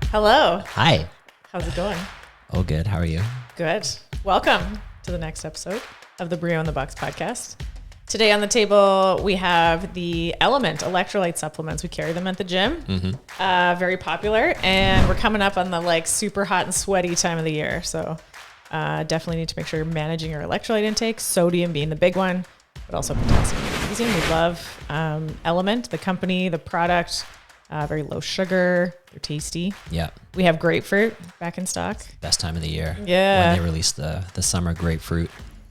Hello. Hi. How's it going? Oh, good. How are you? Good. Welcome to the next episode of the BRIO in the Box podcast. Today on the table, we have the Element electrolyte supplements. We carry them at the gym. Very popular. And we're coming up on the super hot and sweaty time of the year. So definitely need to make sure you're managing your electrolyte intake, sodium being the big one, but also potassium and magnesium. We love Element, the company, the product. Very low sugar. They're tasty. Yeah. We have grapefruit back in stock. Best time of the year. Yeah. When they released the summer grapefruit.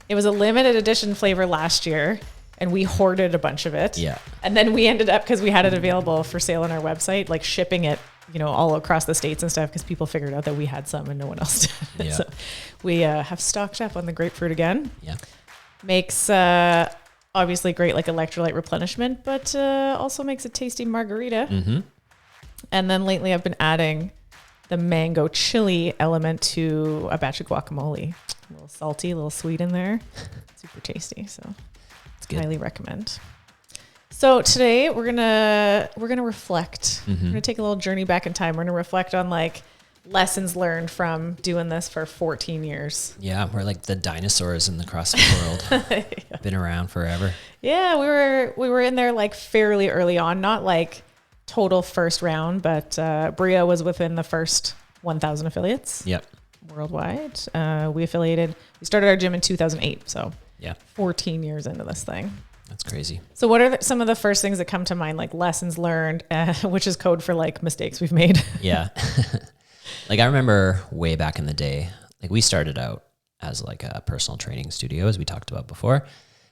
It was a limited edition flavor last year, and we hoarded a bunch of it. Yeah. And then we ended up, because we had it available for sale on our website, shipping it, all across the States and stuff, because people figured out that we had some and no one else did. Yeah. So we have stocked up on the grapefruit again. Yeah. Makes obviously great electrolyte replenishment, but also makes a tasty margarita. Mm-hmm. And then lately I've been adding the mango chili element to a batch of guacamole. A little salty, a little sweet in there. Super tasty. So It's good. highly recommend. So today we're gonna reflect. Mm-hmm. We're gonna take a little journey back in time. We're gonna reflect on lessons learned from doing this for 14 years. Yeah. We're like the dinosaurs in the CrossFit world. Yeah. Been around forever. Yeah, we were in there fairly early on, not total first round, but BRIO was within the first 1,000 affiliates. Yep. Worldwide. We started our gym in 2008, so Yeah. 14 years into this thing. That's crazy. So what are some of the first things that come to mind, lessons learned, which is code for mistakes we've made? Yeah. I remember way back in the day, we started out as a personal training studio, as we talked about before.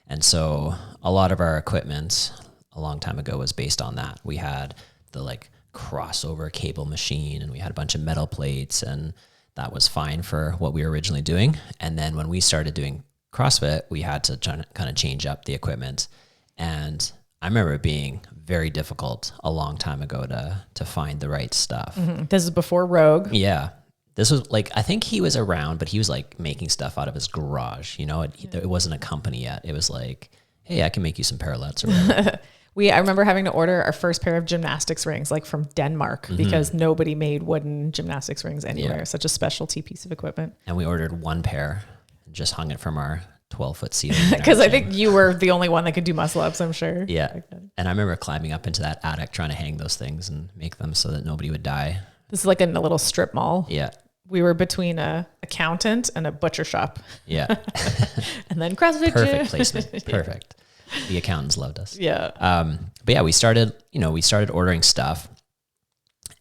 And so a lot of our equipment a long time ago was based on that. We had the crossover cable machine, and we had a bunch of metal plates, and that was fine for what we were originally doing. And then when we started doing CrossFit, we had to kind of change up the equipment. And I remember it being very difficult a long time ago to find the right stuff. Mm-hmm. This is before Rogue. Yeah. This was I think he was around, but he was making stuff out of his garage. It wasn't a company yet. It was hey, I can make you some parallettes or whatever. I remember having to order our first pair of gymnastics rings, from Denmark, because nobody made wooden gymnastics rings anywhere. Yeah. Such a specialty piece of equipment. And we ordered one pair and just hung it from our 12-foot ceiling. Because I think you were the only one that could do muscle ups, I'm sure. Yeah. And I remember climbing up into that attic trying to hang those things and make them so that nobody would die. This is in a little strip mall. Yeah. We were between a accountant and a butcher shop. Yeah. And then CrossFit Perfect gym. placement. Perfect. The accountants loved us. Yeah. But yeah, we started ordering stuff,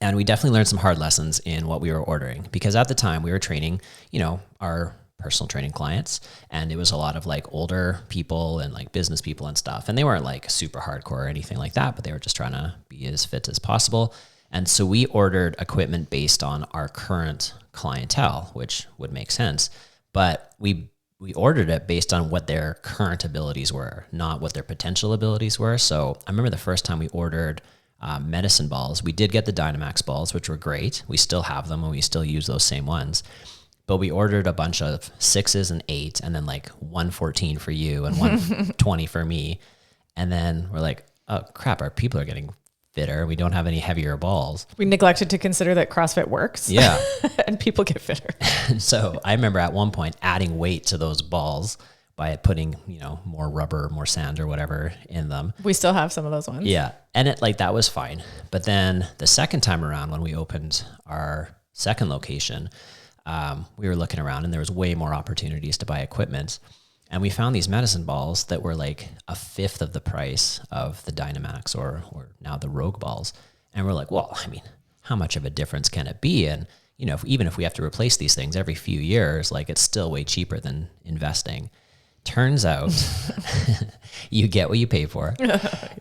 and we definitely learned some hard lessons in what we were ordering, because at the time we were training, our personal training clients, and it was a lot of older people and business people and stuff. And they weren't super hardcore or anything like that, but they were just trying to be as fit as possible. And so we ordered equipment based on our current clientele, which would make sense. But we ordered it based on what their current abilities were, not what their potential abilities were. So I remember the first time we ordered medicine balls. We did get the Dynamax balls, which were great. We still have them, and we still use those same ones. But we ordered a bunch of 6s and 8s, and then 114 for you and 120 for me. And then we're oh crap, our people are getting fitter. We don't have any heavier balls. We neglected to consider that CrossFit works. Yeah. And people get fitter. And so I remember at one point adding weight to those balls by putting, more rubber, more sand or whatever in them. We still have some of those ones. Yeah. And it that was fine. But then the second time around, when we opened our second location, we were looking around, and there was way more opportunities to buy equipment. And we found these medicine balls that were a fifth of the price of the Dynamax or now the Rogue balls. And we're well, how much of a difference can it be? And, even if we have to replace these things every few years, it's still way cheaper than investing. Turns out you get what you pay for.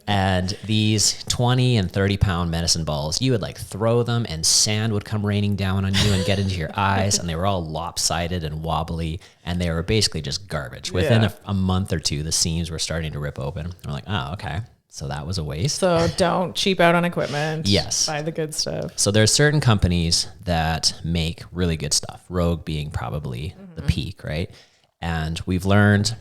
And these 20 and 30 pound medicine balls, you would throw them, and sand would come raining down on you and get into your eyes. And they were all lopsided and wobbly, and they were basically just garbage. Within a month or two, the seams were starting to rip open. And we're oh, okay. So that was a waste. So don't cheap out on equipment. Yes. Buy the good stuff. So there's certain companies that make really good stuff, Rogue being probably the peak, right? And we've learned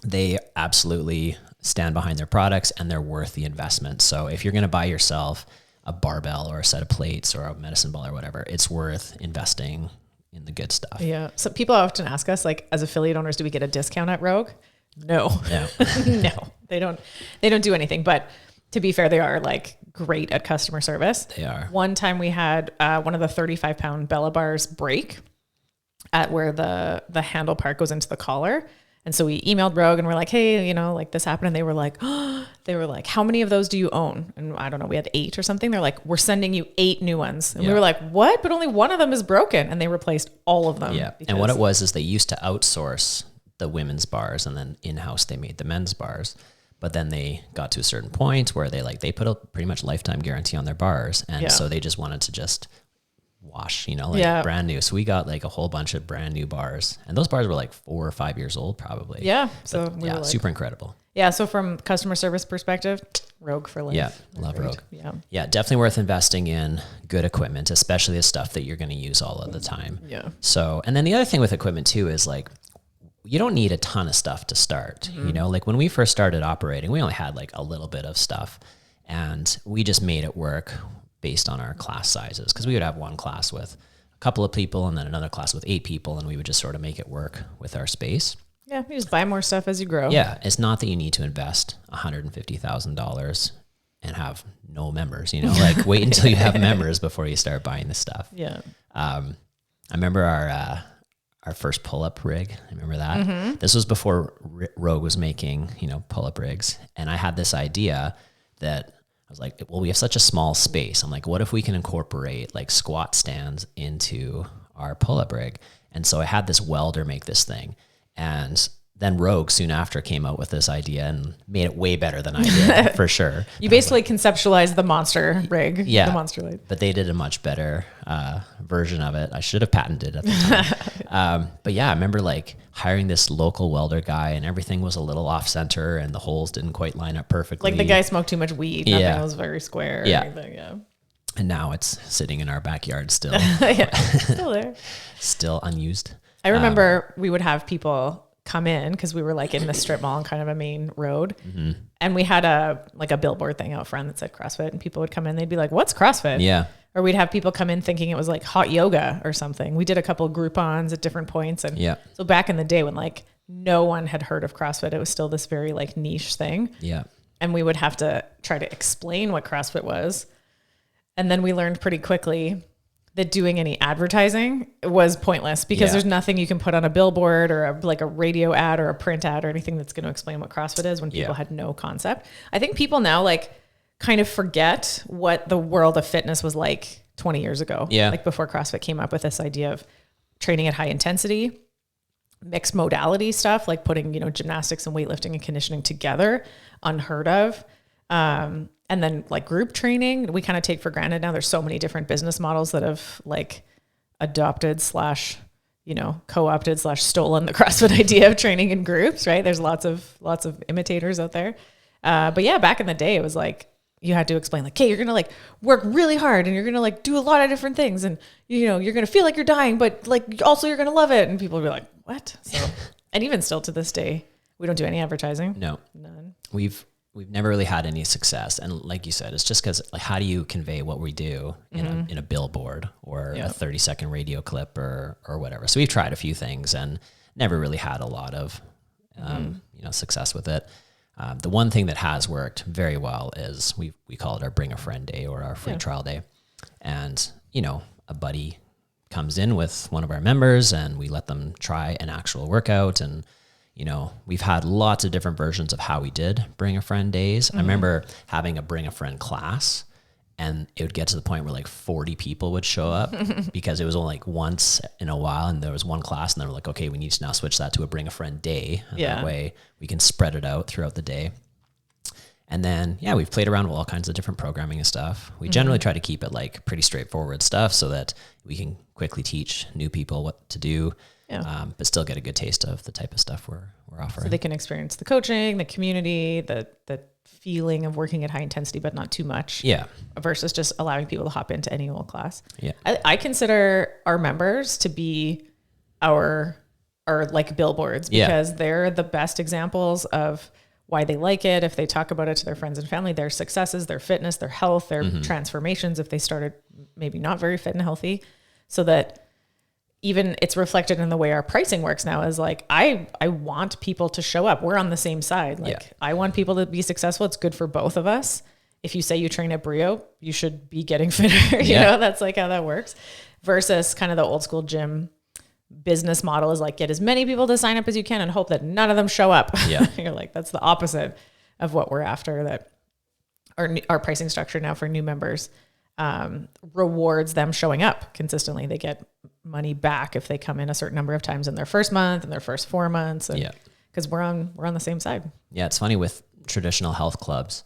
they absolutely stand behind their products, and they're worth the investment. So if you're going to buy yourself a barbell or a set of plates or a medicine ball or wwhatever, it's worth investing in the good stuff. Yeah. So people often ask us, like, as affiliate owners, do we get a discount at Rogue? No. No, they don't do anything. But to be fair, they are like great at customer service. They are. One time we had one of the 35-pound Bella bars break at where the handle part goes into the collar. And so we emailed Rogue and we're like, hey, you know, like this happened. And they were like, how many of those do you own? And I don't know, we had 8 or something. They're like, we're sending you 8 new ones. And we were like, what? But only one of them is broken. And they replaced all of them. Yeah. And what it was is they used to outsource the women's bars, and then in-house they made the men's bars. But then they got to a certain point where they put a pretty much lifetime guarantee on their bars. And so they just wanted to just wash, you know, like brand new. So we got like a whole bunch of brand new bars, and those bars were like 4 or 5 years old probably. Yeah. So we were like, super incredible. Yeah. So from customer service perspective, Rogue for life. Yeah. Love Rogue. Yeah. Yeah. Definitely worth investing in good equipment, especially the stuff that you're going to use all of the time. Yeah. So, and then the other thing with equipment too is like, you don't need a ton of stuff to start. You know, like when we first started operating, we only had like a little bit of stuff, and we just made it work based on our class sizes. Cause we would have one class with a couple of people and then another class with 8 people. And we would just sort of make it work with our space. Yeah. You just buy more stuff as you grow. Yeah. It's not that you need to invest $150,000 and have no members, you know, like wait until you have members before you start buying the stuff. Yeah. I remember our first pull-up rig. I remember that. This was before Rogue was making, you know, pull-up rigs. And I had this idea that I was like, well, we have such a small space. I'm like, what if we can incorporate like squat stands into our pull-up rig? And so I had this welder make this thing. And then Rogue soon after came out with this idea and made it way better than I did, for sure. You basically conceptualized the monster rig. Yeah. The monster lathe. But they did a much better version of it. I should have patented at the time. But yeah, I remember like hiring this local welder guy, and everything was a little off center and the holes didn't quite line up perfectly. Like the guy smoked too much weed. Nothing was very square. Yeah. Or anything. Yeah. And now it's sitting in our backyard still. Yeah. Still there. Still unused. I remember we would have people come in because we were like in the strip mall on kind of a main road, and we had a billboard thing out front that said CrossFit, and people would come in, they'd be like, what's CrossFit? Yeah. Or we'd have people come in thinking it was like hot yoga or something. We did a couple of Groupons at different points. And so back in the day when like no one had heard of CrossFit, it was still this very like niche thing. Yeah. And we would have to try to explain what CrossFit was. And then we learned pretty quickly that doing any advertising was pointless because there's nothing you can put on a billboard or a radio ad or a print ad or anything that's going to explain what CrossFit is when people had no concept. I think people now like kind of forget what the world of fitness was like 20 years ago. Yeah. Like before CrossFit came up with this idea of training at high intensity, mixed modality stuff, like putting, you know, gymnastics and weightlifting and conditioning together, unheard of. And then like group training, we kind of take for granted now. There's so many different business models that have like adopted / you know, co-opted / stolen the CrossFit idea of training in groups, right? There's lots of imitators out there. But yeah, back in the day, it was like, you had to explain like, hey, you're going to like work really hard and you're going to like do a lot of different things. And, you know, you're going to feel like you're dying, but like also you're going to love it. And people would be like, what? So, and even still to this day, we don't do any advertising. No, none. We've never really had any success. And like you said, it's just because like, how do you convey what we do in a billboard or a 30-second radio clip or whatever? So we've tried a few things and never really had a lot of, you know, success with it. The one thing that has worked very well is we call it our Bring a Friend Day or our free trial day. And, you know, a buddy comes in with one of our members and we let them try an actual workout. And, you know, we've had lots of different versions of how we did Bring a Friend days. I remember having a Bring a Friend class, and it would get to the point where like 40 people would show up because it was only like once in a while. And there was one class and they were like, okay, we need to now switch that to a Bring a Friend day. And that way we can spread it out throughout the day. And then, we've played around with all kinds of different programming and stuff. We generally try to keep it like pretty straightforward stuff so that we can quickly teach new people what to do, but still get a good taste of the type of stuff we're offering. So they can experience the coaching, the community, the feeling of working at high intensity, but not too much. Yeah. Versus just allowing people to hop into any old class. Yeah. I consider our members to be our like billboards because they're the best examples of why they like it, if they talk about it to their friends and family, their successes, their fitness, their health, their transformations, if they started maybe not very fit and healthy, so that even it's reflected in the way our pricing works now is like, I want people to show up. We're on the same side. Like I want people to be successful. It's good for both of us. If you say you train at BRIO, you should be getting fitter. You know, that's like how that works, versus kind of the old school gym business model is like, get as many people to sign up as you can and hope that none of them show up. Yeah. You're like, that's the opposite of what we're after. That our pricing structure now for new members rewards them showing up consistently. They get money back if they come in a certain number of times in their first month and their first 4 months. And, because we're on the same side. Yeah, it's funny with traditional health clubs.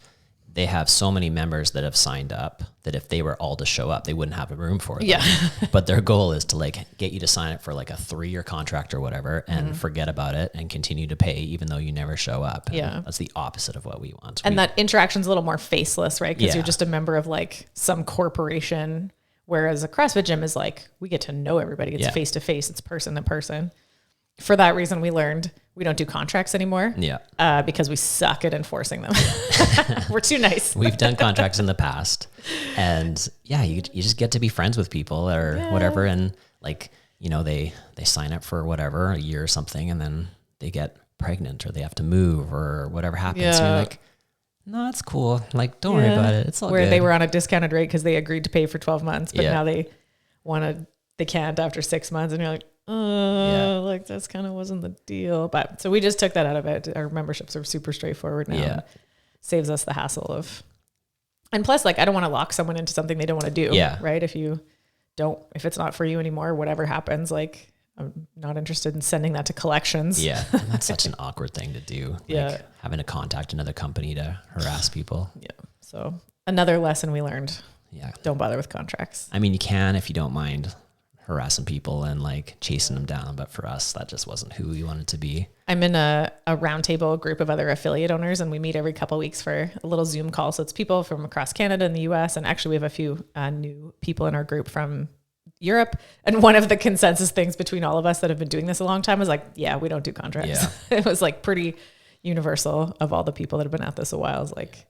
They have so many members that have signed up that if they were all to show up, they wouldn't have a room for them. Yeah. But their goal is to like get you to sign up for like a 3-year contract or whatever and forget about it and continue to pay even though you never show up. And that's the opposite of what we want. And that interaction's a little more faceless, right? Because you're just a member of like some corporation, whereas a CrossFit gym is like, we get to know everybody. It's face to face. It's person to person. For that reason, we learned we don't do contracts anymore. Yeah. Because we suck at enforcing them. We're too nice. We've done contracts in the past, and you just get to be friends with people or whatever. And like, you know, they sign up for whatever, a year or something, and then they get pregnant or they have to move or whatever happens. Yeah. So you're like, no, it's cool. Like, don't worry about it. It's all good. They were on a discounted rate because they agreed to pay for 12 months, but now they can't after 6 months. And you're like, like that's kind of wasn't the deal. But so we just took that out of it. Our memberships are super straightforward now. Yeah. Saves us the hassle of, and plus like, I don't want to lock someone into something they don't want to do. Yeah. Right. If it's not for you anymore, whatever happens, like I'm not interested in sending that to collections. Yeah. And that's such an awkward thing to do. Like having to contact another company to harass people. Yeah. So another lesson we learned. Yeah. Don't bother with contracts. I mean, you can, if you don't mind harassing people and like chasing them down. But for us, that just wasn't who we wanted to be. I'm in a roundtable group of other affiliate owners, and we meet every couple of weeks for a little Zoom call. So it's people from across Canada and the US. And actually we have a few new people in our group from Europe. And one of the consensus things between all of us that have been doing this a long time is like, yeah, we don't do contracts. Yeah. It was like pretty universal of all the people that have been at this a while. Is like,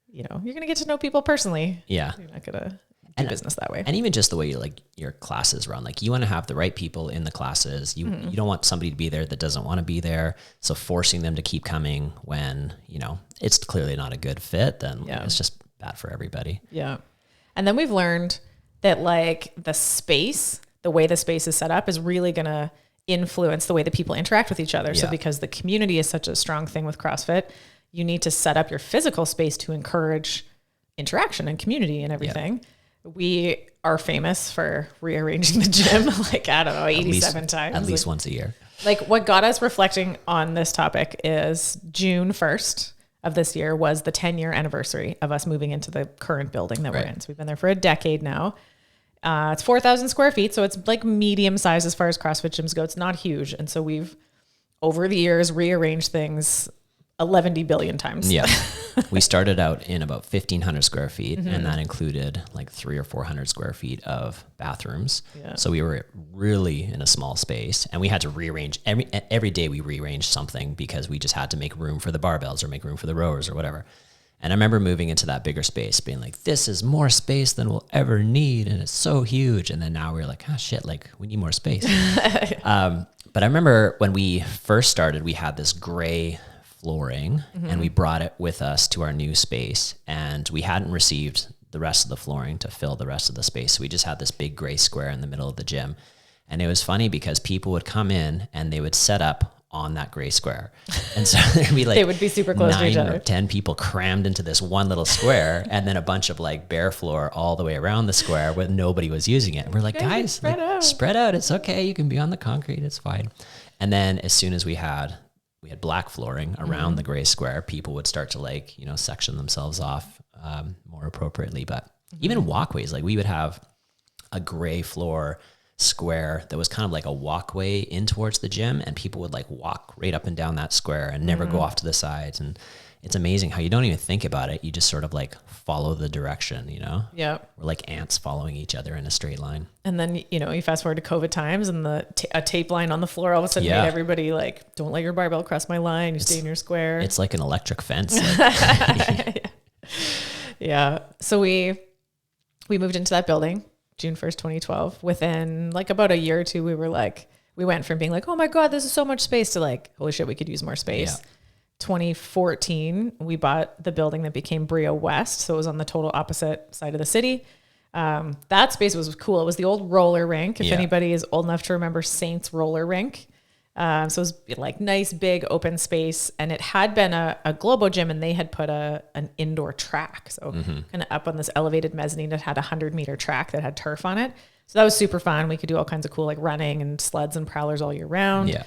you know, you're going to get to know people personally. Yeah. You're not going to do business that way. And even just the way like your classes run, like you want to have the right people in the classes. You don't want somebody to be there that doesn't want to be there. So forcing them to keep coming when, you know, it's clearly not a good fit, then it's just bad for everybody. Yeah. And then we've learned that like the way the space is set up is really going to influence the way that people interact with each other. Yeah. So because the community is such a strong thing with CrossFit, you need to set up your physical space to encourage interaction and community and everything. Yeah. We are famous for rearranging the gym, like, I don't know, 87 times. At least once a year. Like what got us reflecting on this topic is June 1st of this year was the 10-year anniversary of us moving into the current building that we're in. So we've been there for a decade now. It's 4,000 square feet. So it's like medium size as far as CrossFit gyms go. It's not huge. And so we've, over the years, rearranged things 11 billion times. Yeah. We started out in about 1,500 square feet, and that included like 300 or 400 square feet of bathrooms. Yeah. So we were really in a small space, and we had to rearrange every day. We rearranged something because we just had to make room for the barbells or make room for the rowers or whatever. And I remember moving into that bigger space being like, this is more space than we'll ever need. And it's so huge. And then now we're like, oh shit, like we need more space. But I remember when we first started, we had this gray flooring and we brought it with us to our new space, and we hadn't received the rest of the flooring to fill the rest of the space. So we just had this big gray square in the middle of the gym. And it was funny because people would come in and they would set up on that gray square. And so there'd be like, they would be super close to each other. 9 or 10 people crammed into this one little square, and then a bunch of like bare floor all the way around the square where nobody was using it. And we're like, guys, spread out. It's okay. You can be on the concrete. It's fine. And then as soon as we had black flooring around the gray square, people would start to like, you know, section themselves off more appropriately. But even walkways, like we would have a gray floor square that was kind of like a walkway in towards the gym, and people would like walk right up and down that square and never go off to the sides. And it's amazing how you don't even think about it. You just sort of like follow the direction, you know? Yeah. We're like ants following each other in a straight line. And then, you know, you fast forward to COVID times and a tape line on the floor all of a sudden made everybody like, don't let your barbell cross my line. You stay in your square. It's like an electric fence. Like. Yeah. So we moved into that building June 1st, 2012. Within like about a year or two, we went from being like, oh my God, this is so much space to like, holy shit, we could use more space. Yeah. 2014, we bought the building that became BRIO West. So it was on the total opposite side of the city. That space was cool. It was the old roller rink. If anybody is old enough to remember Saints roller rink. So it was like nice, big open space. And it had been a Globo gym and they had put an indoor track. So kind of up on this elevated mezzanine that had a 100-meter track that had turf on it. So that was super fun. We could do all kinds of cool like running and sleds and prowlers all year round. Yeah.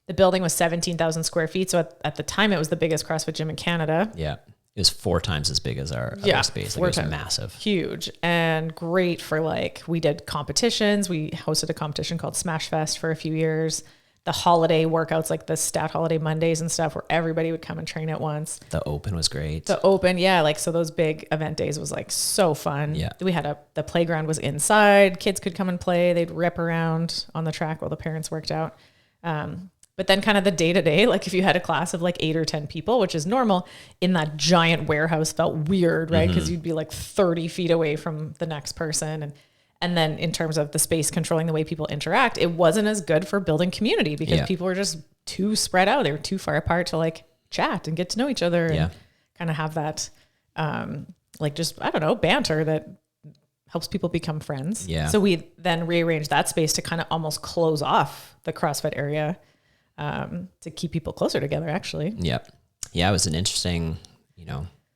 The building was 17,000 square feet. So at the time, it was the biggest CrossFit gym in Canada. Yeah. It was 4 times as big as our other space. Like it was massive. Huge and great for like, we did competitions. We hosted a competition called Smash Fest for a few years. The holiday workouts, like the Stat Holiday Mondays and stuff, where everybody would come and train at once. The Open was great. The Open, yeah. Like, so those big event days was like so fun. Yeah. We had the playground was inside. Kids could come and play. They'd rip around on the track while the parents worked out. But then kind of the day to day, like if you had a class of like 8 or 10 people, which is normal, in that giant warehouse felt weird, right? Because you'd be like 30 feet away from the next person. And then in terms of the space controlling the way people interact, it wasn't as good for building community because people were just too spread out. They were too far apart to like chat and get to know each other and kind of have that, like just, I don't know, banter that helps people become friends. Yeah. So we then rearranged that space to kind of almost close off the CrossFit area. To keep people closer together, actually. Yep. Yeah, it was an interesting,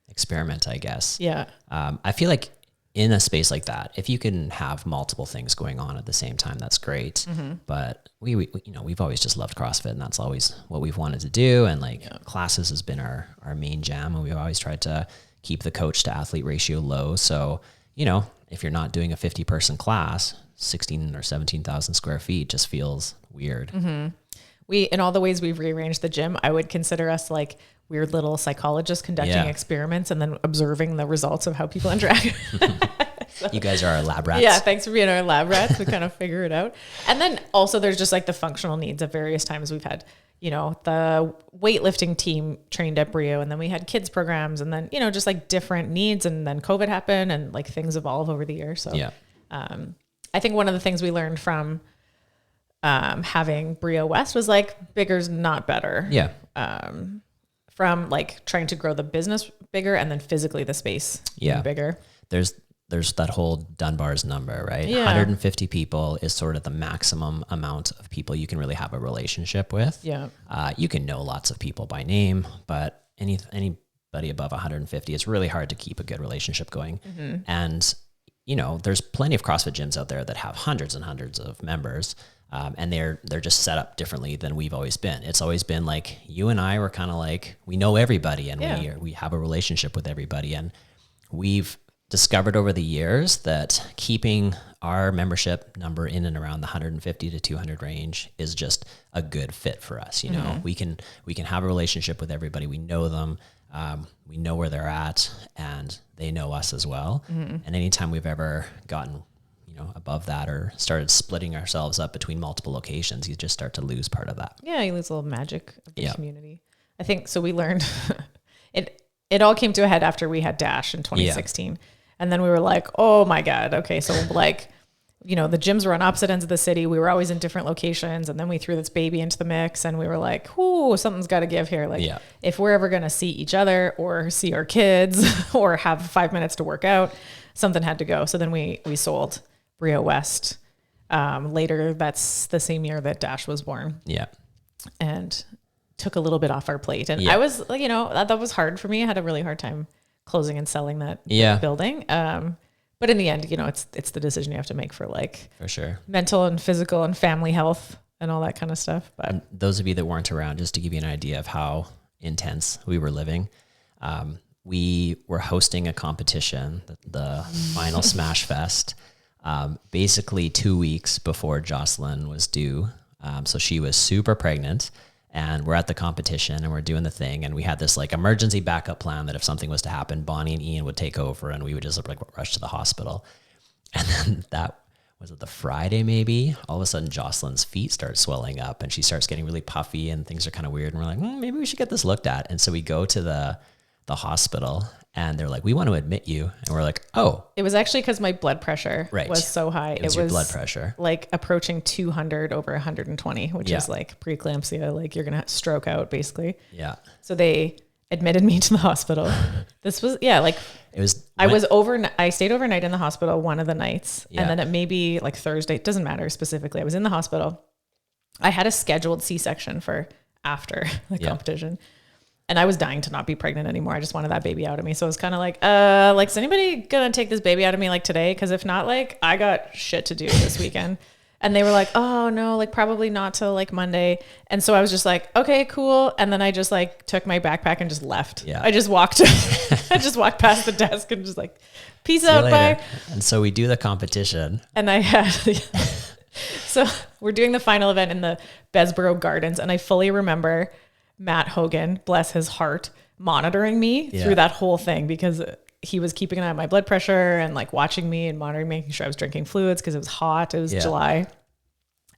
experiment, I guess. Yeah. I feel like in a space like that, if you can have multiple things going on at the same time, that's great. But we've always just loved CrossFit, and that's always what we've wanted to do. And classes has been our main jam, and we've always tried to keep the coach to athlete ratio low. So, if you're not doing a 50-person class, 16 or 17,000 square feet just feels weird. In all the ways we've rearranged the gym, I would consider us like weird little psychologists conducting experiments and then observing the results of how people interact. So, you guys are our lab rats. Yeah, thanks for being our lab rats. We kind of figure it out. And then also there's just like the functional needs at various times. We've had, the weightlifting team trained at BRIO, and then we had kids programs, and then, just like different needs. And then COVID happened and like things evolve over the years. So I think one of the things we learned from having BRIO West was like bigger's not better. Yeah. From like trying to grow the business bigger and then physically the space bigger. There's that whole Dunbar's number, right? Yeah. 150 people is sort of the maximum amount of people you can really have a relationship with. Yeah. You can know lots of people by name, but anybody above 150, it's really hard to keep a good relationship going. And, there's plenty of CrossFit gyms out there that have hundreds and hundreds of members. And they're just set up differently than we've always been. It's always been like you and I were kind of like, we know everybody and we have a relationship with everybody. And we've discovered over the years that keeping our membership number in and around the 150 to 200 range is just a good fit for us. We can have a relationship with everybody. We know them. We know where they're at, and they know us as well. And anytime we've ever gotten above that or started splitting ourselves up between multiple locations, you just start to lose part of that. Yeah, you lose a little magic of the community. I think so. We learned it all came to a head after we had Dash in 2016. And then we were like, oh my God. Okay. So like, the gyms were on opposite ends of the city. We were always in different locations. And then we threw this baby into the mix and we were like, ooh, something's got to give here. Like if we're ever going to see each other or see our kids or have 5 minutes to work out, something had to go. So then we sold BRIO West. Later, that's the same year that Dash was born. Yeah. And took a little bit off our plate. And I was, that was hard for me. I had a really hard time closing and selling that building. But in the end, it's the decision you have to make for for sure mental and physical and family health and all that kind of stuff. But and those of you that weren't around, just to give you an idea of how intense we were living, we were hosting a competition, the final Smash Fest, basically 2 weeks before Jocelyn was due. So she was super pregnant, and we're at the competition and we're doing the thing. And we had this like emergency backup plan that if something was to happen, Bonnie and Ian would take over and we would just like rush to the hospital. And then that was it the Friday, maybe all of a sudden Jocelyn's feet start swelling up and she starts getting really puffy and things are kind of weird. And we're like, maybe we should get this looked at. And so we go to the hospital and they're like, we want to admit you. And we're like, oh, It was actually because my blood pressure was so high. It was your blood pressure. Like approaching 200 over 120, which is like preeclampsia. Like you're going to stroke out basically. Yeah. So they admitted me to the hospital. This was, like it was, I stayed overnight in the hospital one of the nights. And then it maybe like Thursday, it doesn't matter specifically. I was in the hospital. I had a scheduled C-section for after the competition. And I was dying to not be pregnant anymore. I just wanted that baby out of me. So it was kind of like, is anybody going to take this baby out of me like today? Because if not, like I got shit to do this weekend. And they were like, oh no, like probably not till like Monday. And so I was just like, okay, cool. And then I just like took my backpack and just left. Yeah. I just walked past the desk and just like, peace out, bye. And so we do the competition. And I had, so we're doing the final event in the Bessborough Gardens. And I fully remember Matt Hogan, bless his heart, monitoring me through that whole thing because he was keeping an eye on my blood pressure and like watching me and monitoring, making sure I was drinking fluids because it was hot. It was July.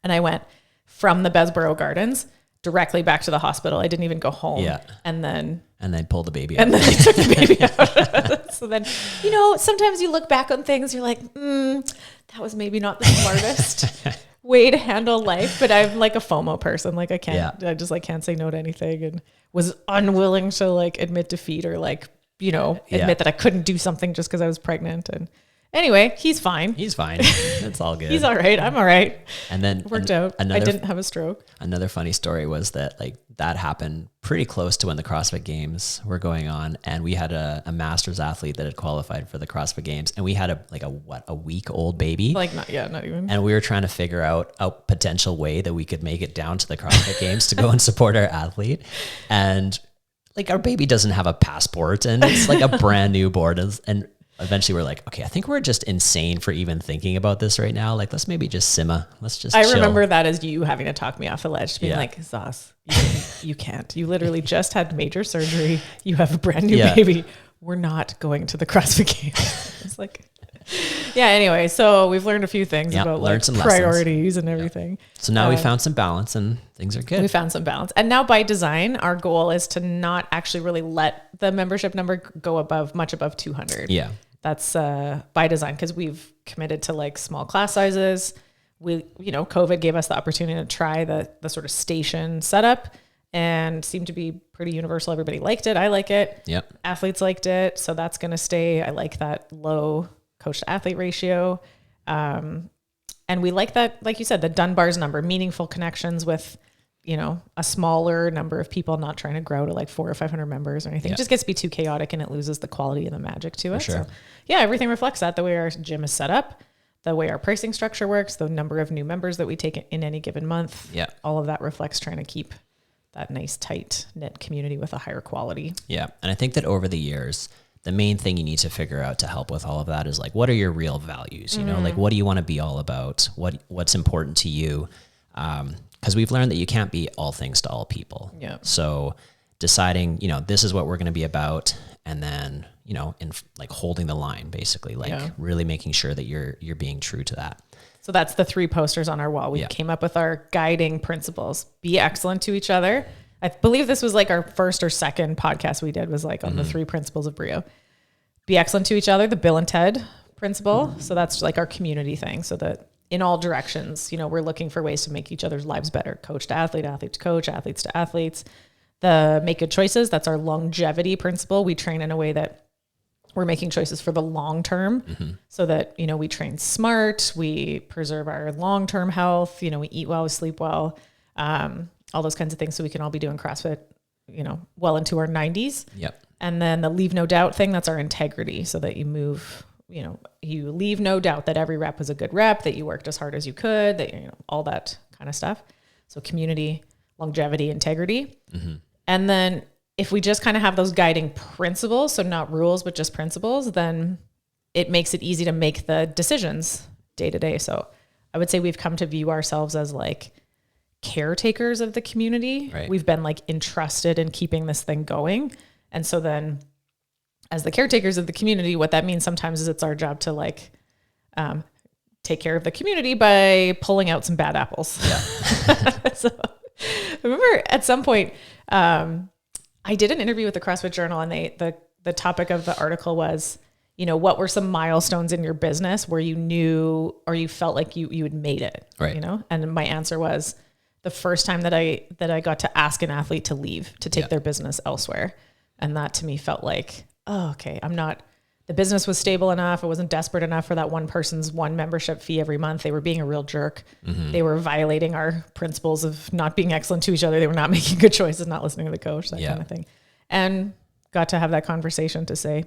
And I went from the Bessborough Gardens directly back to the hospital. I didn't even go home. Yeah. And then pulled the baby out. And then they took the baby out. So then, sometimes you look back on things, you're like, that was maybe not the smartest way to handle life. But I'm like a FOMO person. Like I just like can't say no to anything and was unwilling to like admit defeat or like, admit that I couldn't do something just because I was pregnant. And anyway, he's fine. It's all good. He's all right. I'm all right. And then worked out. I didn't have a stroke. Another funny story was that like that happened pretty close to when the CrossFit Games were going on. And we had a masters athlete that had qualified for the CrossFit Games. And we had a week old baby. Like not even. And we were trying to figure out a potential way that we could make it down to the CrossFit Games to go and support our athlete. And like our baby doesn't have a passport and it's like a brand new board. And eventually we're like, okay, I think we're just insane for even thinking about this right now. Like, let's maybe just simmer. Let's just chill. Remember that as you having to talk me off the ledge, being like, Zos, you can't. You literally just had major surgery. You have a brand new baby. We're not going to the CrossFit Games. It's like, anyway, so we've learned a few things about like priorities and everything. So now we found some balance and things are good. We found some balance. And now by design, our goal is to not actually really let the membership number go much above 200. Yeah. That's by design because we've committed to like small class sizes. COVID gave us the opportunity to try the sort of station setup and seemed to be pretty universal. Everybody liked it. I like it. Yep. Athletes liked it. So that's going to stay. I like that low coach to athlete ratio. And we like that, like you said, the Dunbar's number, meaningful connections with, a smaller number of people, not trying to grow to like 400 or 500 members or anything. It just gets to be too chaotic and it loses the quality and the magic to it. Sure. So everything reflects that, the way our gym is set up, the way our pricing structure works, the number of new members that we take in any given month. Yeah. All of that reflects trying to keep that nice, tight knit community with a higher quality. Yeah. And I think that over the years, the main thing you need to figure out to help with all of that is like, what are your real values? Like, what do you want to be all about? What's important to you? Because we've learned that you can't be all things to all people. Yeah. So deciding, this is what we're going to be about. And then, in like holding the line, basically, like really making sure that you're being true to that. So that's the 3 posters on our wall. We came up with our guiding principles. Be excellent to each other. I believe this was like our first or second podcast we did was like on the 3 principles of BRIO. Be excellent to each other, the Bill and Ted principle. So that's like our community thing. So that in all directions, we're looking for ways to make each other's lives better. Coach to athlete, athlete to coach, athletes to athletes. The make good choices. That's our longevity principle. We train in a way that we're making choices for the long term so that, we train smart, we preserve our long-term health, we eat well, we sleep well, all those kinds of things. So we can all be doing CrossFit, well into our 90s. Yep. And then the leave no doubt thing, that's our integrity. So that you move, you leave no doubt that every rep was a good rep, that you worked as hard as you could, that, all that kind of stuff. So community, longevity, integrity. And then if we just kind of have those guiding principles, so not rules, but just principles, then it makes it easy to make the decisions day to day. So I would say we've come to view ourselves as like caretakers of the community. Right. We've been like entrusted in keeping this thing going. And so then as the caretakers of the community, what that means sometimes is it's our job to like take care of the community by pulling out some bad apples. Yeah. So I remember at some point, I did an interview with the CrossFit Journal, and the topic of the article was, you know, what were some milestones in your business where you knew or you felt like you had made it, right? You know, and my answer was the first time that I got to ask an athlete to leave to take their business elsewhere, and that to me felt like, oh, okay, the business was stable enough. It wasn't desperate enough for that one person's one membership fee every month. They were being a real jerk. Mm-hmm. They were violating our principles of not being excellent to each other. They were not making good choices, not listening to the coach, that kind of thing. And got to have that conversation to say,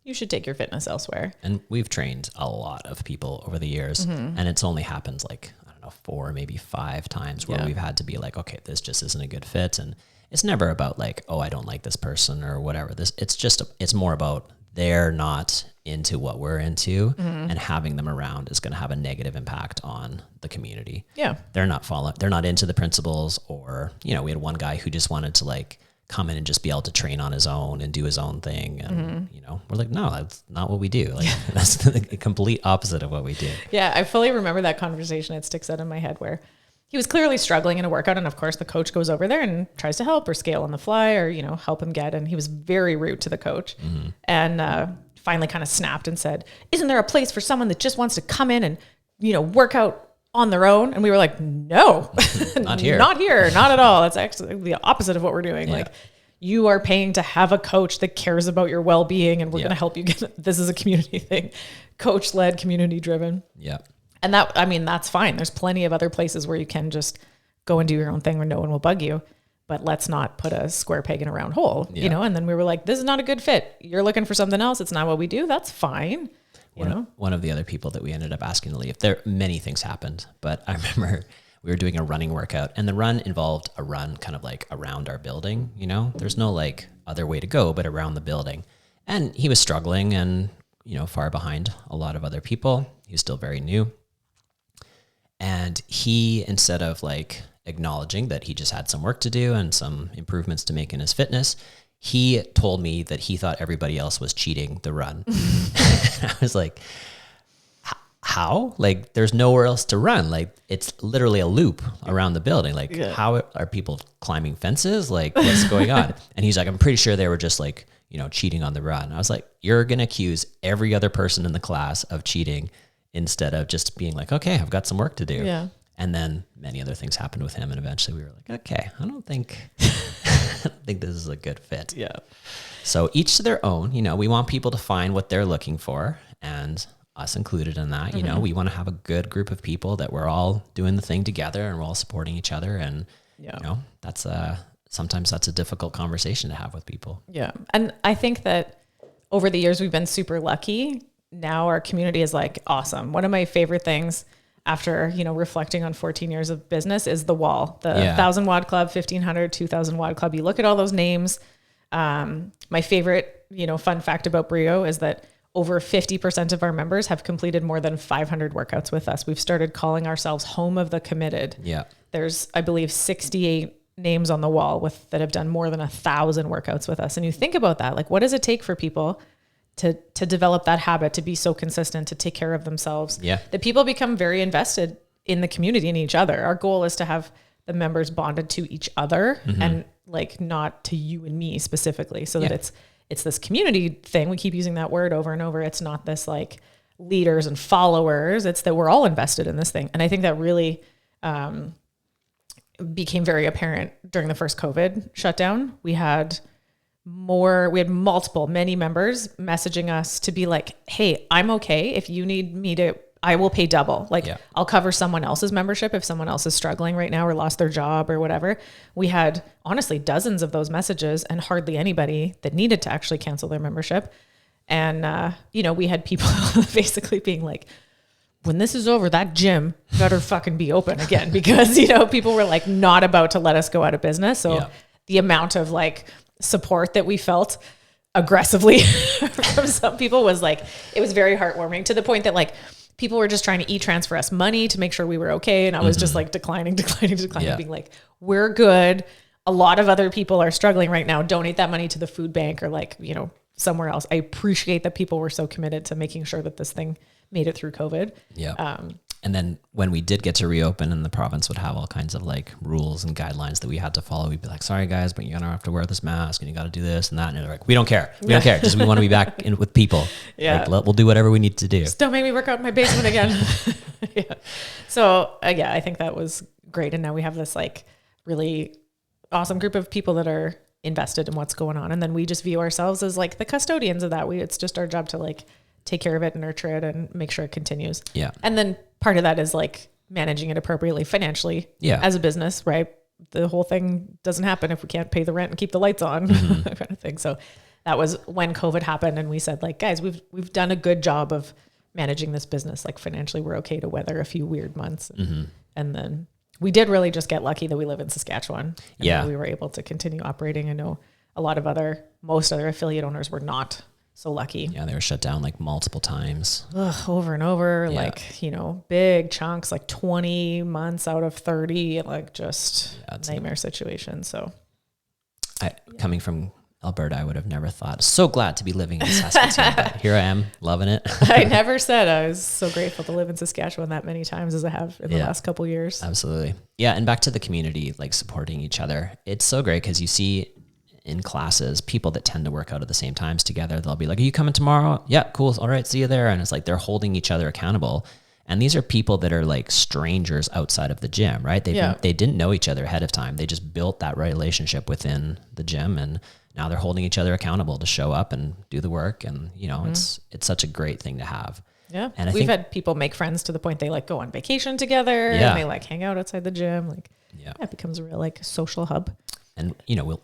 you should take your fitness elsewhere. And we've trained a lot of people over the years, and it's only happened like, I don't know, 4, maybe 5 times where we've had to be like, okay, this just isn't a good fit. And it's never about like, oh, I don't like this person or whatever. It's more about they're not into what we're into, and having them around is going to have a negative impact on the community. Yeah. They're not into the principles, or, you know, we had one guy who just wanted to like come in and just be able to train on his own and do his own thing. And, you know, we're like, no, that's not what we do. Like that's the complete opposite of what we do. Yeah. I fully remember that conversation. It sticks out in my head where he was clearly struggling in a workout. And of course the coach goes over there and tries to help or scale on the fly or, you know, help him get. And he was very rude to the coach and finally kind of snapped and said, isn't there a place for someone that just wants to come in and, you know, work out on their own? And we were like, no, not here, not at all. That's actually the opposite of what we're doing. Yeah. Like you are paying to have a coach that cares about your well-being, and we're going to help you get, this is a community thing, coach led, community driven. Yeah. And that, I mean, that's fine. There's plenty of other places where you can just go and do your own thing where no one will bug you, but let's not put a square peg in a round hole, you know? And then we were like, this is not a good fit. You're looking for something else. It's not what we do. That's fine. One of the other people that we ended up asking to leave, many things happened, but I remember we were doing a running workout, and the run involved a run kind of like around our building, you know, there's no like other way to go, but around the building. And he was struggling and, you know, far behind a lot of other people. He was still very new. And he, instead of like acknowledging that he just had some work to do and some improvements to make in his fitness, he told me that he thought everybody else was cheating the run. I was like, how? Like, there's nowhere else to run. Like, it's literally a loop around the building. Like, how are people climbing fences? Like, what's going on? And he's like, I'm pretty sure they were just like, you know, cheating on the run. I was like, you're going to accuse every other person in the class of cheating instead of just being like, okay, I've got some work to do. Yeah. And then many other things happened with him. And eventually we were like, okay, I don't think this is a good fit. Yeah. So each to their own, you know, we want people to find what they're looking for, and us included in that. You know, we want to have a good group of people that we're all doing the thing together and we're all supporting each other. And, you know, sometimes that's a difficult conversation to have with people. Yeah. And I think that over the years, we've been super lucky. Now our community is like awesome. One of my favorite things after, you know, reflecting on 14 years of business is the wall, the 1,000 WOD Club, 1,500, 2,000 WOD Club. You look at all those names. My favorite, you know, fun fact about BRIO is that over 50% of our members have completed more than 500 workouts with us. We've started calling ourselves Home of the Committed. Yeah. There's, I believe, 68 names on the wall that have done more than 1,000 workouts with us. And you think about that, like, what does it take for people to develop that habit, to be so consistent, to take care of themselves? Yeah. That people become very invested in the community and each other. Our goal is to have the members bonded to each other and like not to you and me specifically, so that it's this community thing. We keep using that word over and over. It's not this like leaders and followers. It's that we're all invested in this thing. And I think that really became very apparent during the first COVID shutdown. We had many members messaging us to be like, hey, I'm okay. If you need me to, I will pay double. Like I'll cover someone else's membership if someone else is struggling right now or lost their job or whatever. We had honestly dozens of those messages and hardly anybody that needed to actually cancel their membership. And, you know, we had people basically being like, when this is over, that gym better fucking be open again, because, you know, people were like not about to let us go out of business. So the amount of like support that we felt aggressively from some people was like, it was very heartwarming, to the point that like people were just trying to e-transfer us money to make sure we were okay. And I was just like declining, being like, we're good. A lot of other people are struggling right now. Donate that money to the food bank or like, you know, somewhere else. I appreciate that people were so committed to making sure that this thing made it through COVID. Yeah. And then when we did get to reopen and the province would have all kinds of like rules and guidelines that we had to follow, we'd be like, sorry guys, but you're going to have to wear this mask and you got to do this and that. And they're like, we don't care. We don't care. Just we want to be back in with people. Yeah. Like, we'll do whatever we need to do. Just don't make me work out in my basement again. Yeah. So yeah, I think that was great. And now we have this like really awesome group of people that are invested in what's going on. And then we just view ourselves as like the custodians of that. It's just our job to like take care of it and nurture it and make sure it continues. Yeah. And then part of that is like managing it appropriately financially as a business, right? The whole thing doesn't happen if we can't pay the rent and keep the lights on kind of thing. So that was when COVID happened. And we said like, guys, we've done a good job of managing this business. Like financially, we're okay to weather a few weird months. And then we did really just get lucky that we live in Saskatchewan. And we were able to continue operating. I know most other affiliate owners were not so lucky. Yeah, they were shut down like multiple times. Over and over, like, you know, big chunks, like 20 months out of 30, like just nightmare situation. So coming from Alberta, I would have never thought. So glad to be living in Saskatchewan, but here I am loving it. I never said I was so grateful to live in Saskatchewan that many times as I have in the last couple of years. Absolutely. Yeah. And back to the community, like supporting each other. It's so great because you see in classes, people that tend to work out at the same times together, they'll be like, are you coming tomorrow? Yeah, cool. All right. See you there. And it's like, they're holding each other accountable. And these are people that are like strangers outside of the gym, right? They didn't know each other ahead of time. They just built that relationship within the gym. And now they're holding each other accountable to show up and do the work. And, you know, it's such a great thing to have. Yeah. And we've had people make friends to the point they like go on vacation together and they like hang out outside the gym. Like, it becomes a real like social hub. And, you know,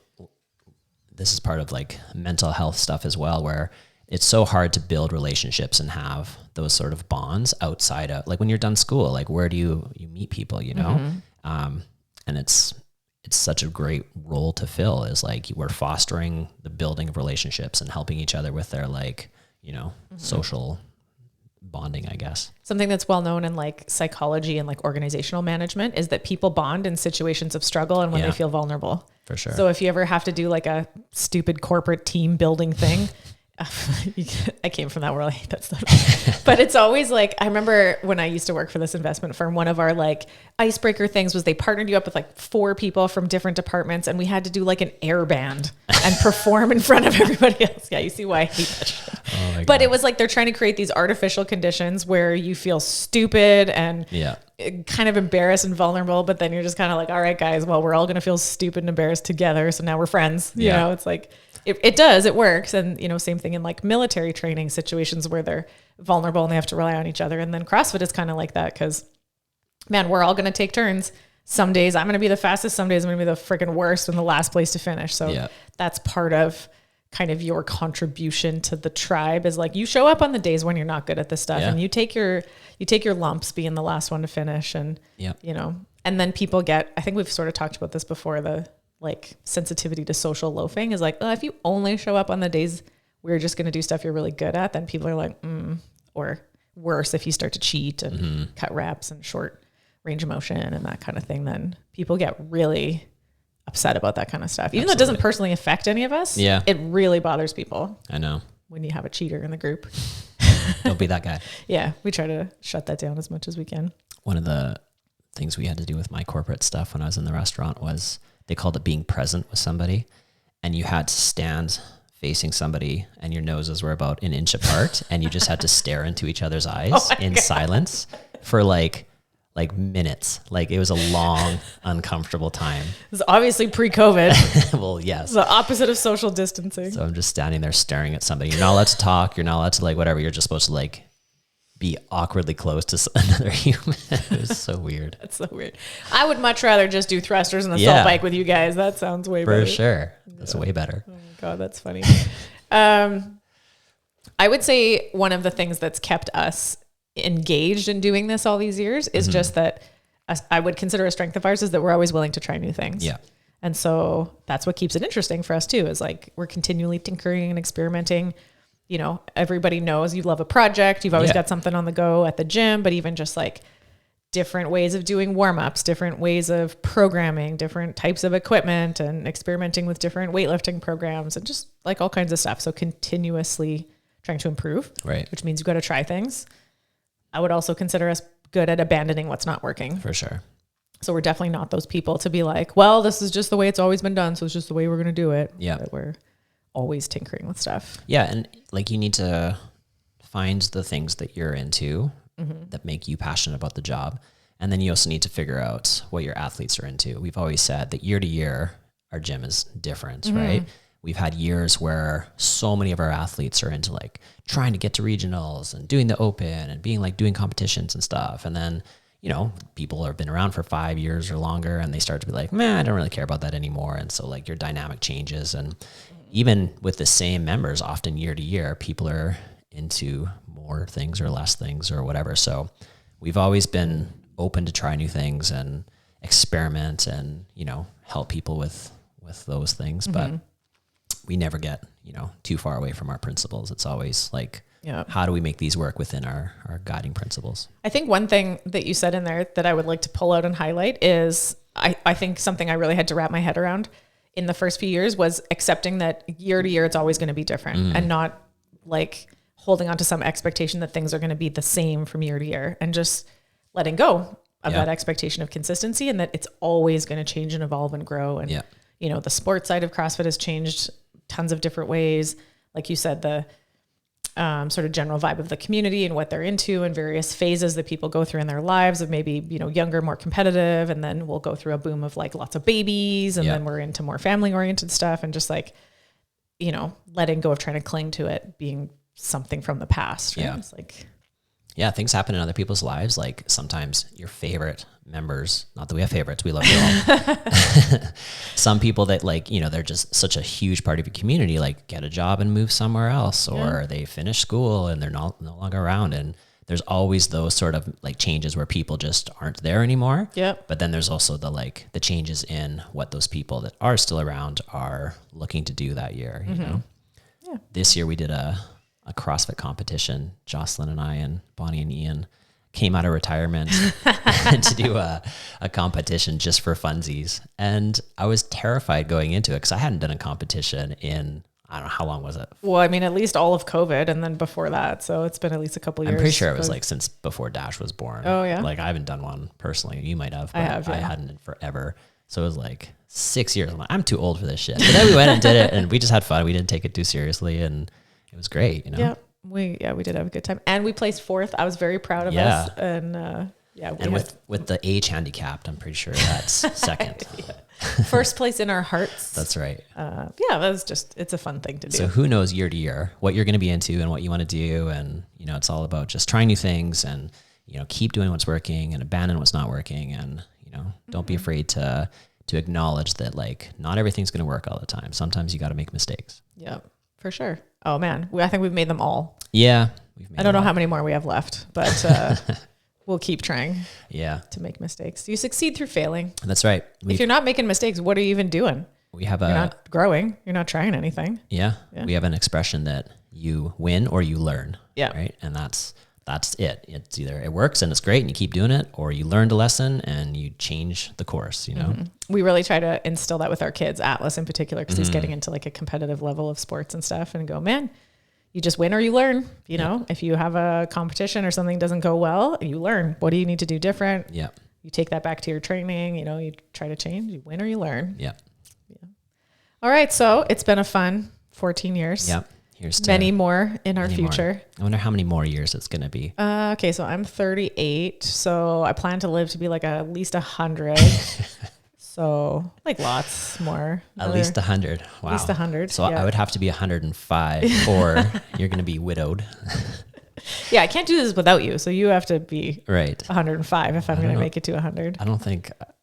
this is part of like mental health stuff as well, where it's so hard to build relationships and have those sort of bonds outside of like when you're done school, like where do you meet people, you know? And it's such a great role to fill is like we're fostering the building of relationships and helping each other with their like, you know, social bonding, I guess. Something that's well known in like psychology and like organizational management is that people bond in situations of struggle and when they feel vulnerable. For sure. So if you ever have to do like a stupid corporate team building thing, I came from that world. I hate that stuff. But it's always like, I remember when I used to work for this investment firm, one of our like icebreaker things was they partnered you up with like 4 people from different departments and we had to do like an air band and perform in front of everybody else. Yeah, you see why I hate that shit. Oh but it was like they're trying to create these artificial conditions where you feel stupid and kind of embarrassed and vulnerable, but then you're just kind of like, all right, guys, well, we're all going to feel stupid and embarrassed together. So now we're friends. You know, it's like, it works. And, you know, same thing in like military training situations where they're vulnerable and they have to rely on each other. And then CrossFit is kind of like that because, man, we're all going to take turns. Some days I'm going to be the fastest. Some days I'm going to be the freaking worst and the last place to finish. So that's part of kind of your contribution to the tribe is like you show up on the days when you're not good at this stuff and you take your lumps being the last one to finish. And, you know, and then people get, I think we've sort of talked about this before, the like sensitivity to social loafing is like, oh, if you only show up on the days where you're just going to do stuff you're really good at, then people are like, or worse, if you start to cheat and cut reps and short range of motion and that kind of thing, then people get really upset about that kind of stuff. Even though it doesn't personally affect any of us, it really bothers people. I know. When you have a cheater in the group. Don't be that guy. Yeah, we try to shut that down as much as we can. One of the things we had to do with my corporate stuff when I was in the restaurant was they called it being present with somebody, and you had to stand facing somebody and your noses were about an inch apart and you just had to stare into each other's eyes in silence for like minutes. Like it was a long, uncomfortable time. It's obviously pre-COVID. Well, yes. It's the opposite of social distancing. So I'm just standing there staring at somebody. You're not allowed to talk. You're not allowed to like whatever. You're just supposed to like be awkwardly close to another human. It was so weird. That's so weird. I would much rather just do thrusters and assault bike with you guys. That sounds way better. For sure. That's way better. Oh my God, that's funny. I would say one of the things that's kept us engaged in doing this all these years is just that I would consider a strength of ours is that we're always willing to try new things. Yeah. And so that's what keeps it interesting for us too, is like we're continually tinkering and experimenting. you know, everybody knows you love a project. You've always Yeah. got something on the go at the gym, but even just like different ways of doing warm-ups, different ways of programming, different types of equipment, and experimenting with different weightlifting programs, and just like all kinds of stuff. So continuously trying to improve, Right. which means you've got to try things. I would also consider us good at abandoning what's not working. For sure. So we're definitely not those people to be like, well, this is just the way it's always been done, so it's just the way we're going to do it. Yeah. But we're always tinkering with stuff. Yeah. And like, you need to find the things that you're into that make you passionate about the job. And then you also need to figure out what your athletes are into. We've always said that year to year, our gym is different, right? We've had years where so many of our athletes are into like trying to get to regionals and doing the open and being like doing competitions and stuff. And then, you know, people have been around for 5 years or longer and they start to be like, man, I don't really care about that anymore. And so like your dynamic changes. And even with the same members, often year to year, people are into more things or less things or whatever. So we've always been open to try new things and experiment and, you know, help people with those things. But we never get, you know, too far away from our principles. It's always like, how do we make these work within our guiding principles? I think one thing that you said in there that I would like to pull out and highlight is I think something I really had to wrap my head around in the first few years was accepting that year to year it's always going to be different and not like holding on to some expectation that things are going to be the same from year to year, and just letting go of that expectation of consistency and that it's always going to change and evolve and grow. And, you know, the sports side of CrossFit has changed tons of different ways. Like you said, the sort of general vibe of the community and what they're into and various phases that people go through in their lives of maybe, you know, younger, more competitive. And then we'll go through a boom of like lots of babies and then we're into more family oriented stuff, and just like, you know, letting go of trying to cling to it being something from the past. Right? Yeah. It's like, things happen in other people's lives. Like sometimes your favorite members, not that we have favorites, we love you all. Some people that like, you know, they're just such a huge part of your community, like get a job and move somewhere else, or they finish school and they're no longer around. And there's always those sort of like changes where people just aren't there anymore. But then there's also the changes in what those people that are still around are looking to do that year, you know? This year we did a CrossFit competition. Jocelyn and I and Bonnie and Ian came out of retirement to do a competition just for funsies. And I was terrified going into it because I hadn't done a competition in, I don't know, how long was it? well, I mean, at least all of COVID and then before that. So it's been at least a couple years. I'm pretty sure it was like since before Dash was born. Oh, yeah? Like I haven't done one personally. You might have, but I have, I hadn't in forever. So it was like 6 years. I'm like, I'm too old for this shit. But then we went and did it and we just had fun. We didn't take it too seriously and it was great, you know? We did have a good time, and we placed fourth. I was very proud of us. And and with the age handicapped, I'm pretty sure that's second. first place in our hearts. That's right. It's a fun thing to do. So who knows year to year what you're going to be into and what you want to do, and you know it's all about just trying new things and you know keep doing what's working and abandon what's not working, and you know don't be afraid to acknowledge that like not everything's going to work all the time. Sometimes you got to make mistakes. Yeah, for sure. Oh man, I think we've made them all. Yeah. I don't know how many more we have left, but we'll keep trying. To make mistakes. You succeed through failing. That's right. If you're not making mistakes, what are you even doing? You're not growing. You're not trying anything. Yeah. We have an expression that you win or you learn. Right. And that's it. It's either it works and it's great and you keep doing it, or you learned a lesson and you change the course, you know? We really try to instill that with our kids, Atlas in particular, because he's getting into like a competitive level of sports and stuff, and go, man, you just win or you learn, you know, if you have a competition or something doesn't go well, you learn. What do you need to do different? You take that back to your training, you know, you try to change, you win or you learn. All right. So it's been a fun 14 years. Here's many more in our future. More. I wonder how many more years it's going to be. Okay. So I'm 38. So I plan to live to be like at least 100. So like lots more. At least 100. Wow. At least 100. So I would have to be 105 or you're going to be widowed. Yeah. I can't do this without you. So you have to be right 105 if I'm going to make it to 100.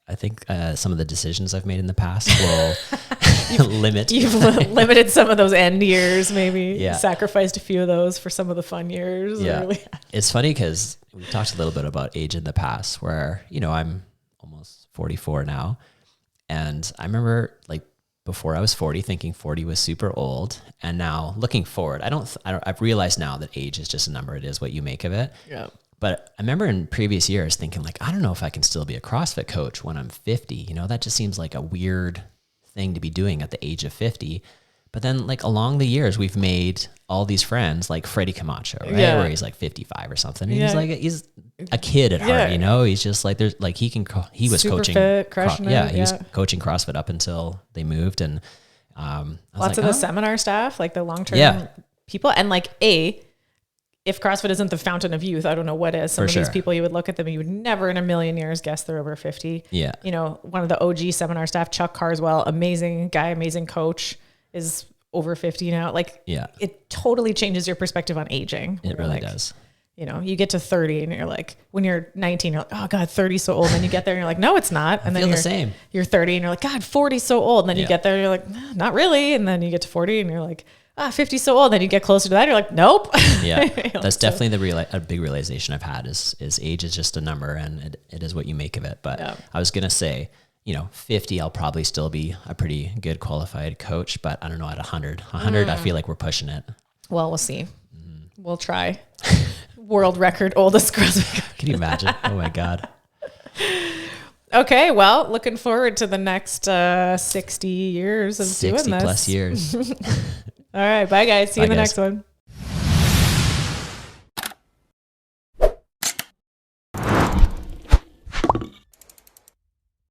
I think some of the decisions I've made in the past will limit. You've limited some of those end years, maybe. Sacrificed a few of those for some of the fun years. It's funny because we talked a little bit about age in the past where, you know, I'm almost 44 now. And I remember like before I was 40, thinking 40 was super old. And now looking forward, I've realized now that age is just a number. It is what you make of it. Yeah. But I remember in previous years thinking like, I don't know if I can still be a CrossFit coach when I'm 50. You know, that just seems like a weird thing to be doing at the age of 50. But then like along the years, we've made all these friends like Freddie Camacho, right? Yeah. Where he's like 55 or something. And Yeah. he's a kid at heart, you know, he's just like, there's like, he was Super coaching, fit, crushing it, he was coaching CrossFit up until they moved. And, I was lots like, of the seminar staff, like the long-term Yeah. people. And like if CrossFit isn't the fountain of youth, I don't know what is. Some For of sure. these people, you would look at them and you would never in a million years guess they're over 50. Yeah. You know, one of the OG seminar staff, Chuck Carswell, amazing guy, amazing coach, is over 50 now. Like, Yeah. it totally changes your perspective on aging. It really does. You know, you get to 30 and you're like, when you're 19, you're like, oh God, 30 so old. And then you get there and you're like, no, it's not. And then feel you're the same. You're 30 and you're like, God, 40 so old. And then you Yeah. get there and you're like, nah, not really. And then you get to 40 and you're like, 50 so old. Then you get closer to that. You're like, nope. Yeah. You know, That's definitely a big realization I've had is age is just a number and it is what you make of it. But Yeah. I was going to say, 50, I'll probably still be a pretty good qualified coach, but I don't know, at 100, I feel like we're pushing it. Well, we'll see. We'll try. World record oldest CrossFit. Can you imagine? Oh my God. Okay. Well, looking forward to the next 60 years of doing 60 this. plus years. All right. Bye guys. See you in the Bye, next guys. one.